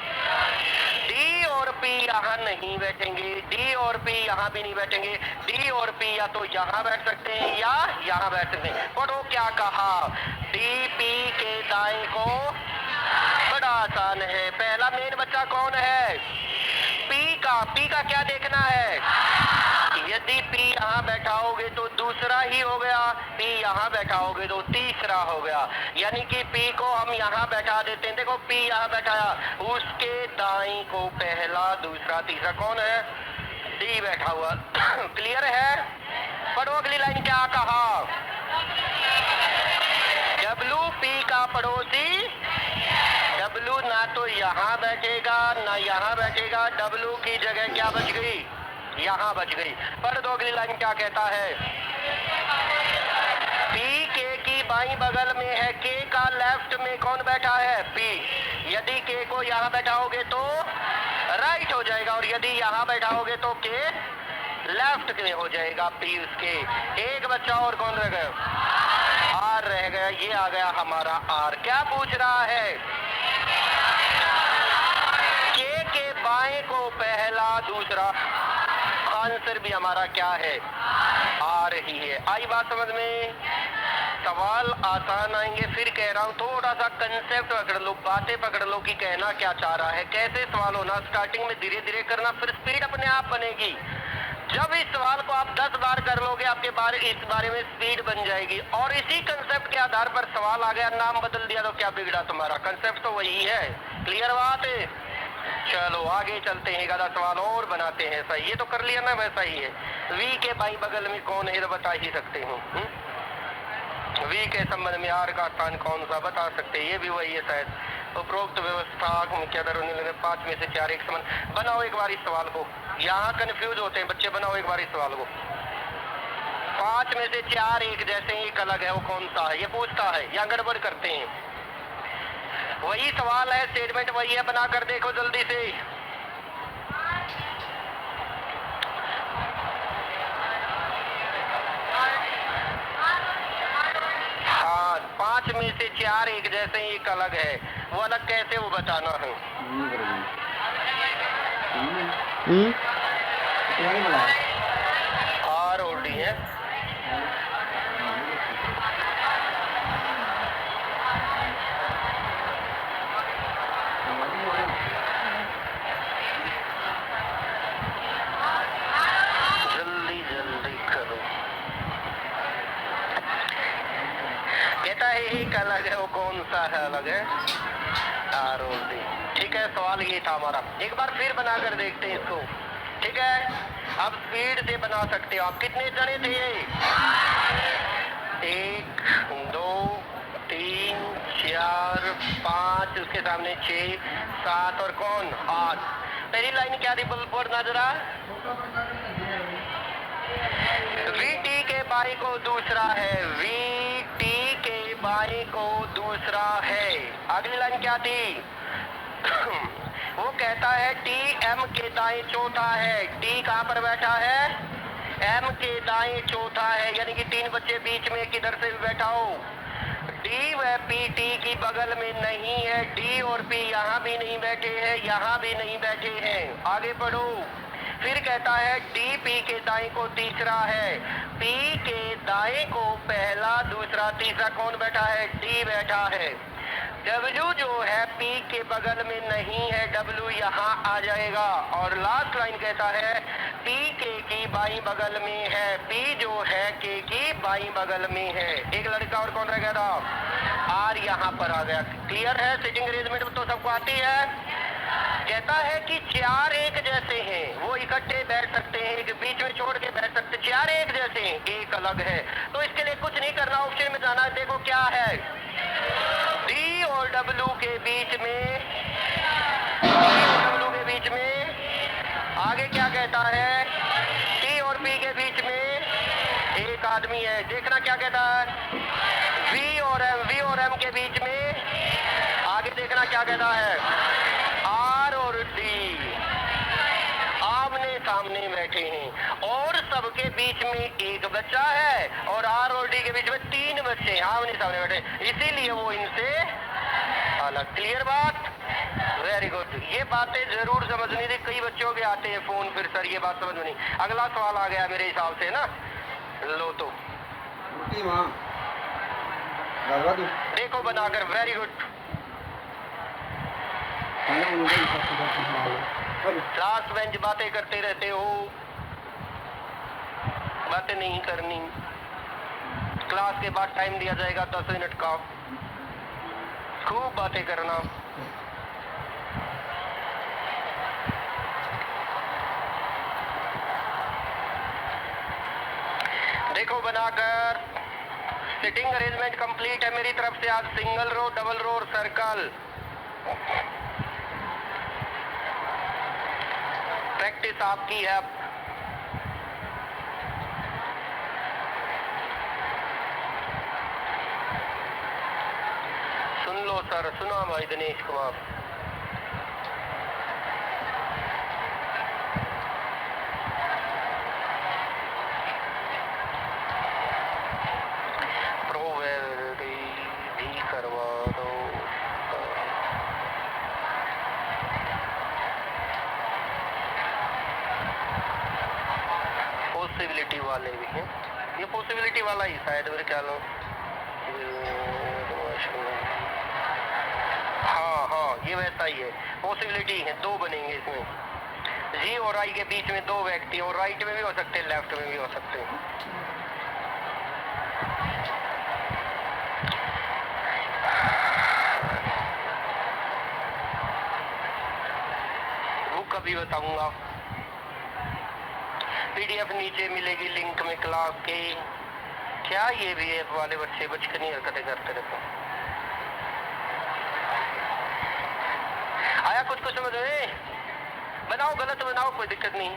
डी और पी यहाँ नहीं बैठेंगे, डी और पी यहाँ भी नहीं बैठेंगे। डी और पी या तो यहाँ बैठ सकते हैं या यहाँ बैठ सकते हैं। पढ़ो क्या कहा। डी पी के दाएं को, बड़ा आसान है। पहला मेन बच्चा कौन है? पी का क्या देखना है? यदि P यहाँ बैठाओगे तो दूसरा ही हो गया, P यहाँ बैठाओगे तो तीसरा हो गया। यानी कि P को हम यहाँ बैठा देते हैं। देखो P यहाँ बैठाया, उसके दाईं को पहला दूसरा तीसरा कौन है? D बैठा हुआ। क्लियर है? पढ़ो अगली लाइन क्या कहा। W P का पड़ोसी, W ना तो यहाँ बैठेगा ना यहाँ बैठेगा। W की जगह क्या बच गई? यहाँ बच गई। पढ़ दो अगली लाइन क्या कहता है। पी के की बाई बगल में है, के का लेफ्ट में कौन बैठा है? पी। यदि के को यहाँ बैठाओगे तो राइट हो जाएगा और यदि यहाँ बैठाओगे तो के लेफ्ट में हो जाएगा। पी उसके। एक बच्चा और कौन रह गया? आर रह गया। ये आ गया हमारा आर। क्या पूछ रहा है? के बाएं को पहला दूसरा। आंसर भी हमारा क्या है? आ रही है। आई बात समझ में? सवाल आसान आएंगे। फिर कह रहा हूँ थोड़ा सा कंसेप्ट पकड़ लो, बातें पकड़ लो कि कहना क्या चाह रहा है। कैसे सवाल होना, स्टार्टिंग में धीरे धीरे करना, फिर स्पीड अपने आप बनेगी। जब इस सवाल को आप 10 बार कर लोगे, आपके इस बारे में स्पीड बन जाएगी। और इसी कंसेप्ट के आधार पर सवाल आ गया, नाम बदल दिया तो क्या बिगड़ा तुम्हारा? कंसेप्ट तो वही है। क्लियर बात है? चलो आगे चलते हैं, 11 सवाल और बनाते हैं। सही, ये तो कर लिया ना, वैसा ही है। वी के बाई बगल में कौन है, तो बता ही सकते हो। वी के संबंध में आर का स्थान कौन सा, बता सकते हैं। ये भी वही है शायद। उपरोक्त व्यवस्था क्या दर 5 में से 4 एक समान। बनाओ एक बार इस सवाल को। यहाँ कंफ्यूज होते हैं बच्चे। बनाओ एक बार इस सवाल को। 5 में से 4 एक जैसे, एक अलग है, वो कौन सा है? ये पूछता है या गड़बड़ करते हैं? वही सवाल है, स्टेटमेंट वही है। बना कर देखो जल्दी से। हाँ, 5 में से 4 एक जैसे, एक अलग है। वो अलग कैसे, वो बताना है। आर और डी है। जल्दी जल्दी करो। कहता है एक अलग है, वो कौन सा है अलग है? आर और डी। ठीक है, सवाल ये था हमारा। एक बार फिर बनाकर देखते हैं इसको। ठीक है, अब स्पीड से बना सकते हो आप। कितने जने थे ये? 1 2 3 4 5, उसके सामने 6 7 और कौन? 8। पहली लाइन क्या थी? बोल नजर आ। वी टी के बाई को दूसरा है, वी टी के बाई को दूसरा है। अगली लाइन क्या थी? वो कहता है टी एम के दाएं चौथा है। टी कहाँ पर बैठा है? M के दाएं चौथा है, यानी कि 3 बच्चे बीच में किधर से भी बैठा हो। D व P T की बगल में नहीं है, D और P यहाँ भी नहीं बैठे हैं, यहाँ भी नहीं बैठे हैं। आगे पढ़ो। फिर कहता है डी पी के दाएं को तीसरा है, पी के दाएं को पहला, दूसरा, तीसरा कौन बैठा है? डी बैठा है। डब्ल्यू जो है पी के बगल में नहीं है, डब्ल्यू यहाँ आ जाएगा। और लास्ट लाइन कहता है पी के की बाईं बगल में है, पी जो है के की बाईं बगल में है। एक लड़का और कौन रह गया था? आर यहाँ पर आ गया। क्लियर है? सिटिंग अरेंजमेंट तो सबको आती है। कहता है कि 4 एक जैसे हैं, वो इकट्ठे बैठ सकते हैं, एक बीच में छोड़ के बैठ सकते। 4 एक जैसे हैं, एक अलग है। तो इसके लिए कुछ नहीं करना, ऑप्शन में जाना है। देखो क्या है, डी और डब्ल्यू के बीच में, डी और डब्ल्यू के बीच में, आगे क्या कहता है, टी और पी के बीच में एक आदमी है। देखना क्या कहता है, वी और एम के बीच में, आगे देखना क्या कहता है, आर और डी आमने सामने बैठे हैं, और सबके बीच में एक बच्चा है, और आर और डी के बीच में 3 बच्चे आमने सामने बैठे, इसीलिए वो इनसे अलग। क्लियर बात? Very good. ये बातें जरूर समझनी थी, कई बच्चों के आते हैं फोन, फिर सर ये बात समझ में नहीं। अगला सवाल आ गया मेरे हिसाब से ना, लो तो देखो बनाकर। Very good. क्लास बेंच बातें करते रहते हो, बातें नहीं करनी। क्लास के बाद टाइम दिया जाएगा 10 मिनट का, खूब बातें करना। देखो बनाकर, सिटिंग अरेंजमेंट कंप्लीट है मेरी तरफ से। आज सिंगल रो, डबल रो और सर्कल प्रैक्टिस आपकी है। सुन लो सर, सुना भाई दिनेश कुमार। भी करवा दो। पॉसिबिलिटी वाले भी हैं, ये पॉसिबिलिटी वाला ही शायद मेरे ख्याल में। हाँ, ये वैसा ही है। पॉसिबिलिटी है, 2 बनेंगे इसमें। जी और आई के बीच में 2 व्यक्ति, और राइट में भी हो सकते हैं, लेफ्ट में भी हो सकते हैं। वो कभी बताऊंगा। पीडीएफ नीचे मिलेगी लिंक में क्लास के। क्या ये भी ऐप वाले बच्चे बचकानी हरकतें करते रहते हैं। आया कुछ कुछ समझ में? बनाओ, गलत बनाओ, कोई दिक्कत नहीं,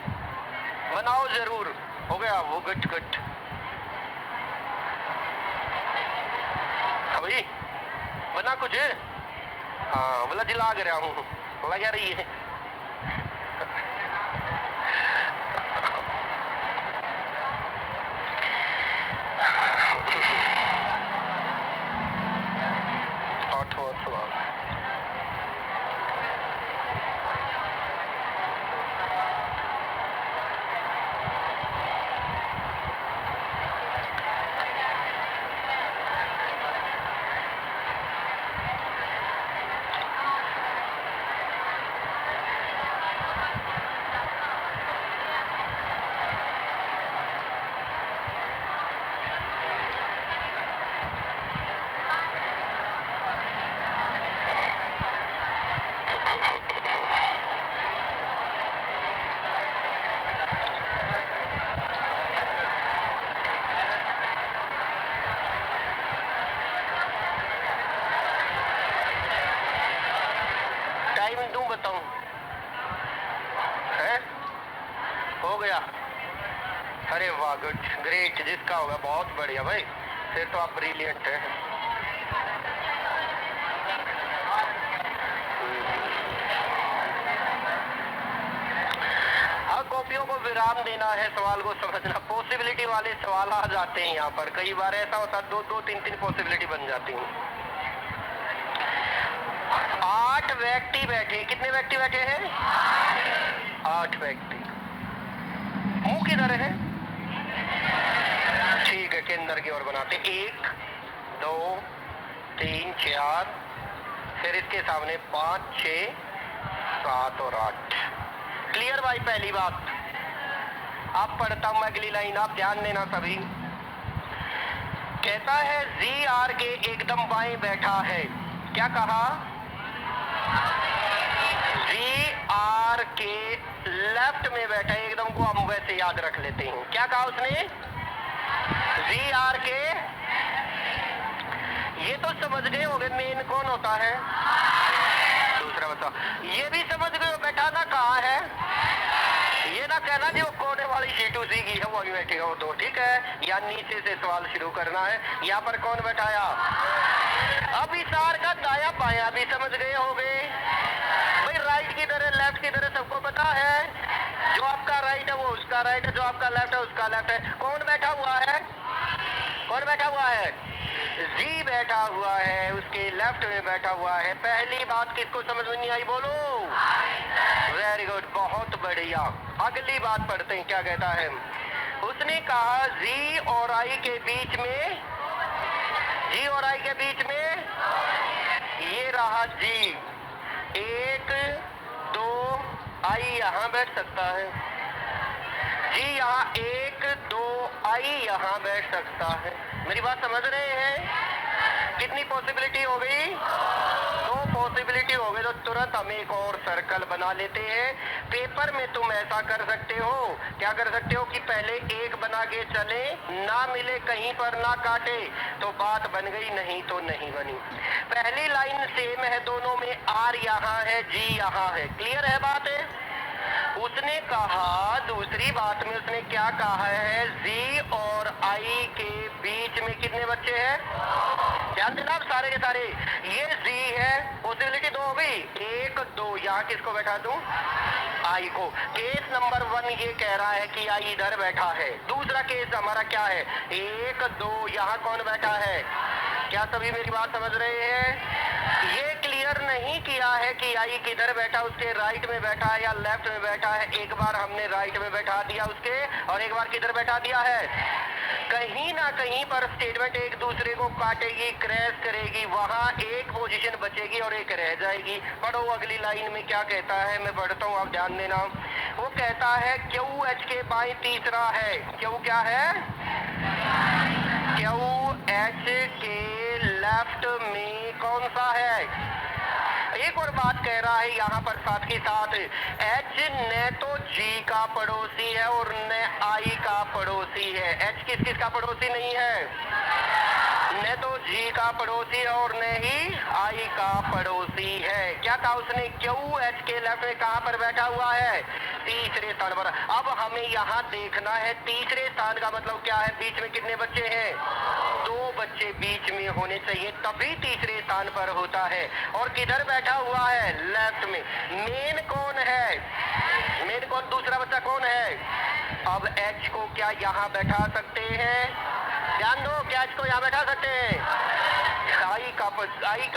बनाओ जरूर। हो गया वो गट गट। अभी बना कुछ। हाँ बोला जी लाग रहा हूँ, लगा रही है। बताऊं है? हो गया? अरे वाह, गुड, ग्रेट। जिसका होगा बहुत बढ़िया भाई, फिर तो आप ब्रिलियंट हैं। अब कॉपियों को विराम देना है, सवाल को समझना। पॉसिबिलिटी वाले सवाल आ जाते हैं यहाँ पर, कई बार ऐसा होता है दो दो तीन तीन पॉसिबिलिटी बन जाती हैं। 8 व्यक्ति बैठे, कितने व्यक्ति बैठे हैं? 8 व्यक्ति। मुंह किधर है? ठीक है, केंद्र की ओर बनाते। 1 2 3 4, फिर इसके सामने 5 6 7 और 8। क्लियर भाई? पहली बात। अब पढ़ता हूं मैं अगली लाइन, आप ध्यान देना सभी। कहता है जी आर के एकदम बाएं बैठा है। क्या कहा? जी आर के लेफ्ट में बैठा है, एकदम को हम वैसे याद रख लेते हैं। क्या कहा उसने? जी आर के, ये तो समझ गए होंगे मेन कौन होता है? दूसरा बताओ। ये भी समझ गए हो बैठाना कहाँ है? ये ना कहना जी वो कोने वाली सीट उसी की है, वही बैठेगा वो तो। ठीक है, या नीचे से सवाल शुरू करना है। यहाँ पर कौन बैठाया? अब इस आर का दाया बाया भी समझ गए होंगे भाई। राइट किधर है, लेफ्ट किधर है, सबको पता है। जो आपका राइट है वो उसका राइट है, जो आपका लेफ्ट है उसका लेफ्ट है। कौन बैठा हुआ है? कौन बैठा हुआ है? जी बैठा हुआ है, उसके लेफ्ट में बैठा हुआ है। पहली बात किसको समझ में नहीं आई? बोलो। वेरी गुड, बहुत बढ़िया। अगली बात पढ़ते हैं, क्या कहता है? उसने कहा जी और आई के बीच में, जी और आई के बीच में ये रहा जी। 1 2 आई यहाँ बैठ सकता है जी, यहाँ 1 2 आई यहाँ बैठ सकता है। मेरी बात समझ रहे हैं? कितनी पॉसिबिलिटी हो गई? 2 पॉसिबिलिटी हो गई। तो तुरंत हम एक और सर्कल बना लेते हैं। पेपर में तुम ऐसा कर सकते हो, क्या कर सकते हो कि पहले एक बना के चले, ना मिले कहीं पर ना काटे तो बात बन गई, नहीं तो नहीं बनी। पहली लाइन सेम है दोनों में, आर यहाँ है जी यहाँ है। क्लियर है बात? है उसने कहा, दूसरी बात में उसने क्या कहा है? जी और आई के बीच में कितने बच्चे हैं? ध्यान देना आप सारे के सारे। ये जी है, पॉसिबिलिटी 2 हो गई। 1 2, यहाँ किसको बैठा दूं? आई को। केस नंबर 1 ये कह रहा है कि आई इधर बैठा है। दूसरा केस हमारा क्या है? 1 2, यहाँ कौन बैठा है? क्या सभी मेरी बात समझ रहे हैं? ये क्लियर नहीं किया है कि आई किधर बैठा, उसके राइट में बैठा है या लेफ्ट में बैठा है। एक बार हमने राइट में बैठा दिया उसके, और एक बार किधर बैठा दिया है? कहीं ना कहीं पर स्टेटमेंट एक दूसरे को काटेगी, क्रैश करेगी, वहां एक पोजीशन बचेगी और एक रह जाएगी। पढ़ो अगली लाइन में क्या कहता है, मैं पढ़ता हूँ, आप ध्यान देना। वो कहता है क्यू एच के बाएं तीसरा है। क्यू क्या है? क्यू एच के लेफ्ट में कौन सा है? एक और बात कह रहा है यहाँ पर साथ के साथ, एच न तो जी का पड़ोसी है और न आई का पड़ोसी है। एच किस किस का पड़ोसी नहीं है? न तो जी का पड़ोसी है और न ही आई का पड़ोसी है। क्या कहा उसने? क्यू एच के लेफ्ट में कहाँ पर बैठा हुआ है? तीसरे स्थान पर। अब हमें यहाँ देखना है तीसरे स्थान का मतलब क्या है? बीच में कितने बच्चे हैं? 2 बच्चे बीच में होने चाहिए, तभी तीसरे स्थान पर होता है। और किधर बैठा हुआ है? लेफ्ट में। मेन कौन है? मेन कौन? दूसरा बच्चा कौन है? अब एच को क्या यहाँ बैठा सकते हैं? ध्यान दो, क्या एच को यहाँ बैठा सकते हैं? आई का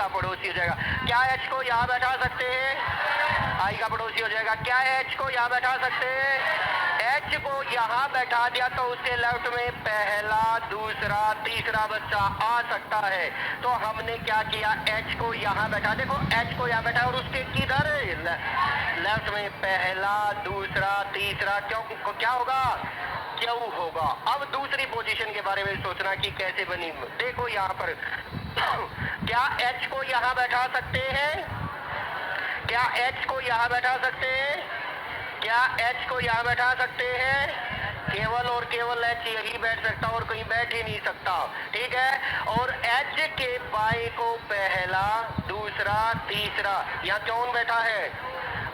पड़ोसी हो जाएगा। क्या एच को यहाँ बैठा सकते हैं? आई का पड़ोसी हो जाएगा। क्या एच को यहाँ बैठा सकते हैं? एच को यहाँ बैठा दिया तो उसके लेफ्ट में पहला, दूसरा, तीसरा बच्चा आ सकता है। तो हमने क्या किया? एच को यहाँ बैठा, देखो एच को यहाँ बैठा और उसके किधर लेफ्ट में पहला, दूसरा, तीसरा, क्यों क्या होगा? क्यू होगा। अब दूसरी पोजीशन के बारे में सोचना कि कैसे बनी। देखो यहाँ पर क्या एच को यहाँ बैठा सकते हैं? क्या एच को यहाँ बैठा सकते हैं? क्या एच को यहाँ बैठा सकते हैं? केवल और केवल एच यही बैठ सकता और कहीं बैठ ही नहीं सकता। ठीक है, और एच के बाएं को पहला, दूसरा, तीसरा, यहाँ कौन बैठा है?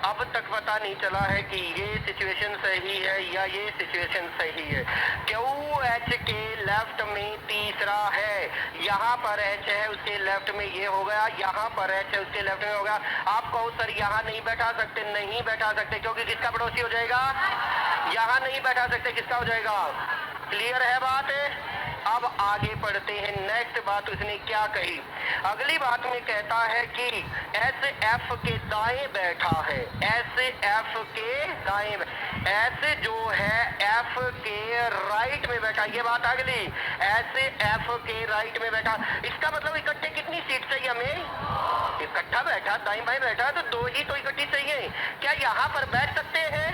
अब तक पता नहीं चला है कि ये सिचुएशन सही है या ये सिचुएशन सही है। क्यू एच के लेफ्ट में तीसरा है, यहाँ पर एच है उसके लेफ्ट में ये हो गया, यहाँ पर एच है उसके लेफ्ट में हो गया। आप कहो सर यहाँ नहीं बैठा सकते, नहीं बैठा सकते क्योंकि किसका पड़ोसी हो जाएगा, यहाँ नहीं बैठा सकते किसका हो जाएगा। क्लियर है बात? अब आगे बढ़ते हैं। नेक्स्ट बात उसने क्या कही, अगली बात में कहता है कि एस एफ के दाएं बैठा है, एस एफ के दाएं, एस जो है एफ के राइट में बैठा। ये बात अगली, एस एफ के राइट में बैठा, इसका मतलब इकट्ठे कितनी सीट चाहिए हमें, इकट्ठा बैठा दाएं बाएं बैठा तो दो ही तो इकट्ठी चाहिए। क्या यहाँ पर बैठ सकते हैं,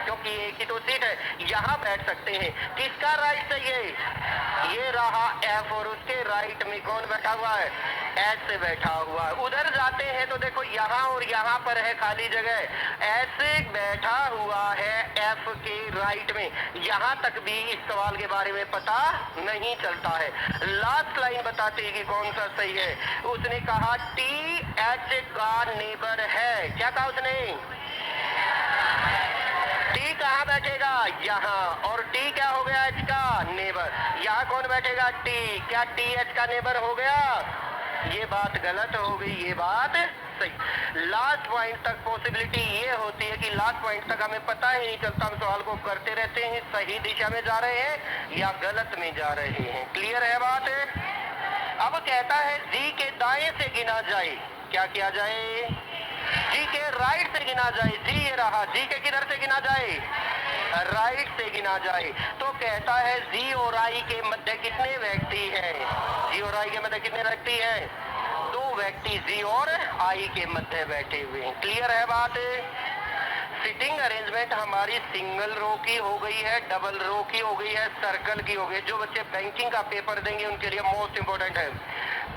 क्योंकि एक ही तो सीट है, यहाँ बैठ सकते हैं। किसका राइट चाहिए, ये रहा एफ और उसके राइट में कौन बैठा हुआ है, एस से बैठा हुआ है। उधर जाते हैं तो देखो यहाँ और यहाँ पर है खाली जगह, एस बैठा हुआ है एफ के राइट में। यहाँ तक भी इस सवाल के बारे में पता नहीं चलता है। लास्ट लाइन बताती है कि कौन सा सही है। उसने कहा टी एच का नेबर है, क्या कहा उसने, टी कहाँ बैठेगा, यहाँ, और टी क्या हो गया, एच का नेबर। यहाँ कौन बैठेगा, टी, क्या टी एच का नेबर हो गया, ये बात गलत हो गई, ये बात सही। लास्ट पॉइंट तक पॉसिबिलिटी ये होती है कि लास्ट पॉइंट तक हमें पता ही नहीं चलता, हम सवाल को करते रहते हैं, सही दिशा में जा रहे हैं या गलत में जा रहे हैं। क्लियर है बात? अब कहता है जी के दाएं से गिना जाए, क्या किया जाए, जी के राइट से गिना जाए। जी ये रहा, जी के किधर से गिना जाए, राइट से गिना जाए। तो कहता है जी और आई के मध्य कितने व्यक्ति हैं, जी और आई के मध्य कितने व्यक्ति हैं, दो व्यक्ति जी और आई के मध्य बैठे हुए हैं। क्लियर है बात? सिटिंग अरेंजमेंट हमारी सिंगल रो की हो गई है, डबल रो की हो गई है, सर्कल की हो गई। जो बच्चे बैंकिंग का पेपर देंगे उनके लिए मोस्ट इंपोर्टेंट है।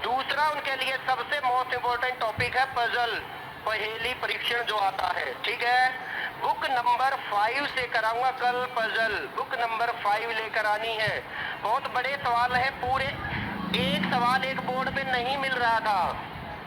दूसरा उनके लिए सबसे मोस्ट इंपोर्टेंट टॉपिक है पजल, पहेली परीक्षण जो आता है, ठीक है। बुक नंबर 5 से कराऊंगा कल पजल, बुक नंबर 5 लेकर आनी है। बहुत बड़े सवाल है, पूरे एक सवाल एक बोर्ड पे नहीं मिल रहा था,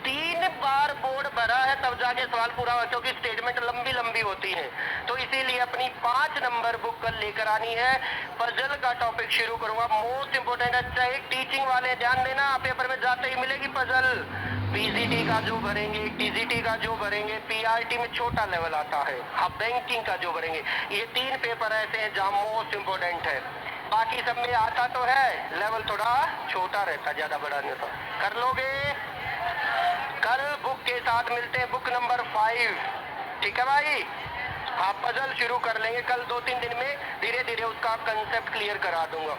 3 बार बोर्ड भरा है तब जाके सवाल पूरा हुआ, क्योंकि स्टेटमेंट लंबी लंबी होती है। तो इसीलिए अपनी 5 नंबर बुक कल लेकर आनी है। पजल का टॉपिक शुरू करूंगा, मोस्ट इंपोर्टेंट है। चाहे टीचिंग वाले ध्यान देना, पेपर में जाते ही मिलेगी पजल। पीजीटी का जो भरेंगे, टीजीटी का जो भरेंगे, पीआरटी में छोटा लेवल आता है, अब बैंकिंग का जो भरेंगे, ये 3 पेपर ऐसे हैं जहाँ मोस्ट इंपोर्टेंट है। बाकी सब में आता तो है, लेवल थोड़ा छोटा रहता, ज्यादा बड़ा नहीं होता। कर लोगे? कल बुक के साथ मिलते हैं, बुक नंबर 5, ठीक है भाई। आप पजल शुरू कर लेंगे कल, 2-3 दिन में धीरे धीरे उसका कंसेप्ट क्लियर करा दूंगा।